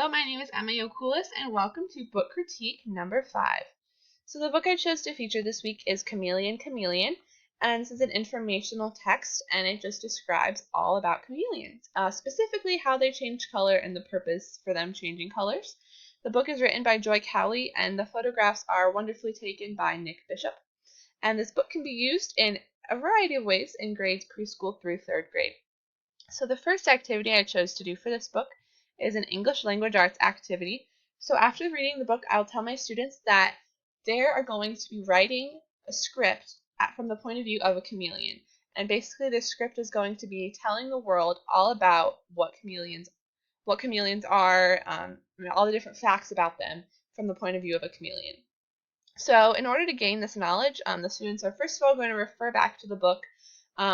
Hello, my name is Emma Yokulis, and welcome to Book Critique number 5. So the book I chose to feature this week is Chameleon Chameleon, and this is an informational text, and it just describes all about chameleons, specifically how they change color and the purpose for them changing colors. The book is written by Joy Cowley, and the photographs are wonderfully taken by Nick Bishop. And this book can be used in a variety of ways in grades preschool through 3rd grade. So the first activity I chose to do for this book is an English language arts activity. So after reading the book, I'll tell my students that they are going to be writing a script from the point of view of a chameleon. And basically this script is going to be telling the world all about what chameleons are, all the different facts about them from the point of view of a chameleon. So in order to gain this knowledge, the students are first of all going to refer back to the book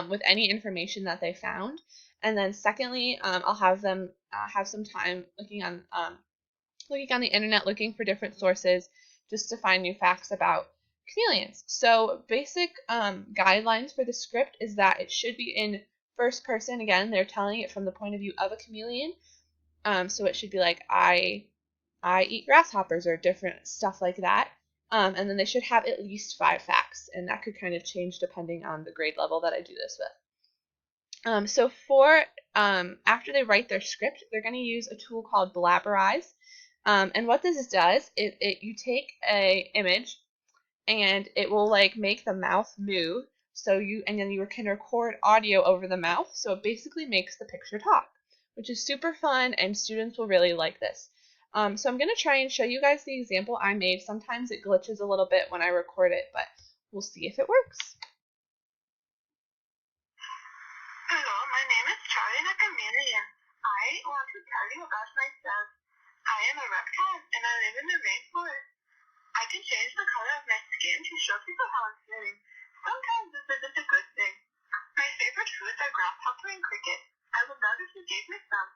with any information that they found. And then secondly, I'll have them have some time looking on the internet, looking for different sources just to find new facts about chameleons. So basic guidelines for the script is that it should be in first person. Again, they're telling it from the point of view of a chameleon. So it should be like, I eat grasshoppers, or different stuff like that. And then they should have at least 5 facts, and that could kind of change depending on the grade level that I do this with. So after they write their script, they're going to use a tool called Blabberize. And what this does is you take a image and it will like make the mouth move. And then you can record audio over the mouth. So it basically makes the picture talk, which is super fun, and students will really like this. So I'm going to try and show you guys the example I made. Sometimes it glitches a little bit when I record it, but we'll see if it works. Hello, my name is Charlie the Chameleon. I want to tell you about myself. I am a reptile and I live in the rainforest. I can change the color of my skin to show people how I'm feeling. Sometimes this isn't a good thing. My favorite foods are grasshopper and cricket. I would love if you gave me some.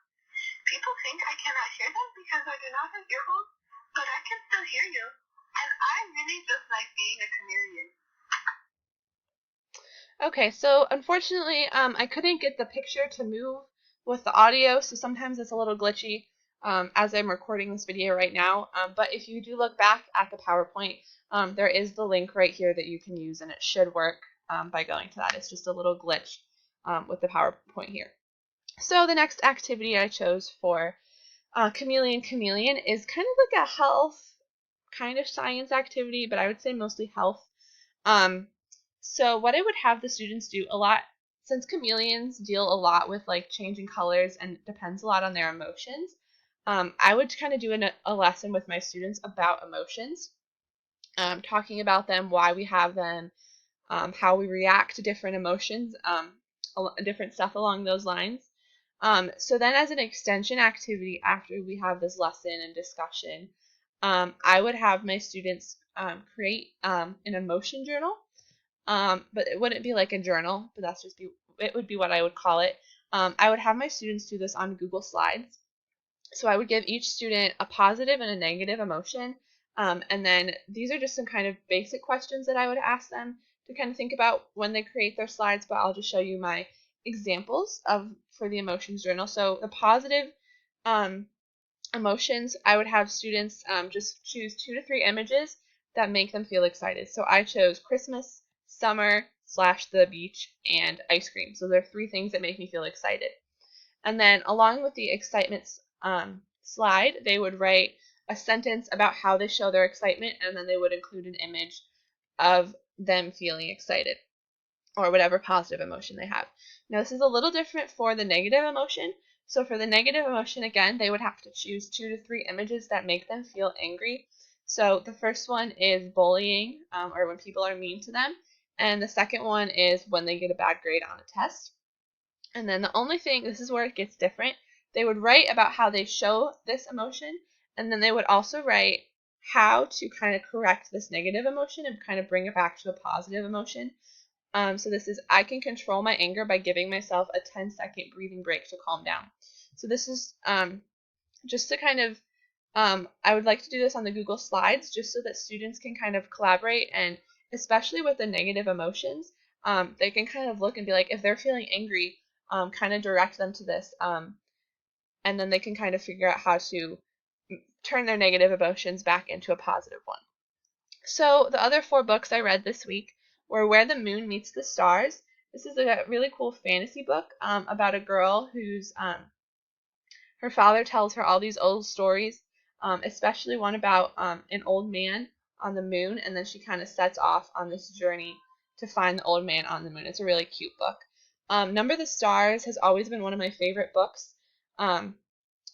People think I cannot hear them because I do not have earholes, but I can still hear you. And I really just like being a chameleon. Okay, so unfortunately, I couldn't get the picture to move with the audio, so sometimes it's a little glitchy as I'm recording this video right now. But if you do look back at the PowerPoint, there is the link right here that you can use, and it should work by going to that. It's just a little glitch with the PowerPoint here. So the next activity I chose for Chameleon Chameleon is kind of like a health, kind of science activity, but I would say mostly health. So what I would have the students do a lot, since chameleons deal a lot with like changing colors and it depends a lot on their emotions, I would kind of do a lesson with my students about emotions, talking about them, why we have them, how we react to different emotions, different stuff along those lines. So then as an extension activity after we have this lesson and discussion, I would have my students create an emotion journal. But it wouldn't be like a journal, but it would be what I would call it. I would have my students do this on Google Slides. So I would give each student a positive and a negative emotion. And then these are just some kind of basic questions that I would ask them to kind of think about when they create their slides, but I'll just show you my examples for the emotions journal. So the positive emotions, I would have students just choose 2 to 3 images that make them feel excited. So I chose Christmas, summer / the beach, and ice cream. So there are 3 things that make me feel excited. And then along with the excitement slide, they would write a sentence about how they show their excitement, and then they would include an image of them feeling excited or whatever positive emotion they have. Now this is a little different for the negative emotion. So for the negative emotion, again, they would have to choose 2 to 3 images that make them feel angry. So the first one is bullying, or when people are mean to them. And the second one is when they get a bad grade on a test. And then the only thing, this is where it gets different, they would write about how they show this emotion, and then they would also write how to kind of correct this negative emotion and kind of bring it back to a positive emotion. So this is, I can control my anger by giving myself a 10-second breathing break to calm down. So this is just to kind of, I would like to do this on the Google Slides just so that students can kind of collaborate, and especially with the negative emotions, they can kind of look and be like, if they're feeling angry, kind of direct them to this, and then they can kind of figure out how to turn their negative emotions back into a positive one. So the other 4 books I read this week were Where the Moon Meets the Stars. This is a really cool fantasy book about a girl whose her father tells her all these old stories, especially one about an old man on the moon, and then she kind of sets off on this journey to find the old man on the moon. It's a really cute book. Number the Stars has always been one of my favorite books, and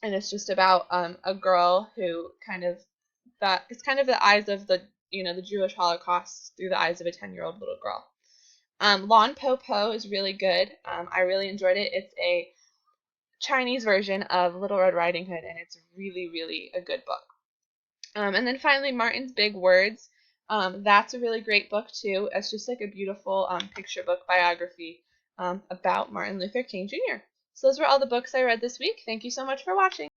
it's just about a girl who it's kind of the eyes of the Jewish Holocaust through the eyes of a 10-year-old little girl. Lon Po Po is really good. I really enjoyed it. It's a Chinese version of Little Red Riding Hood, and it's really, really a good book. And then finally, Martin's Big Words. That's a really great book too. It's just like a beautiful picture book biography about Martin Luther King Jr. So those were all the books I read this week. Thank you so much for watching.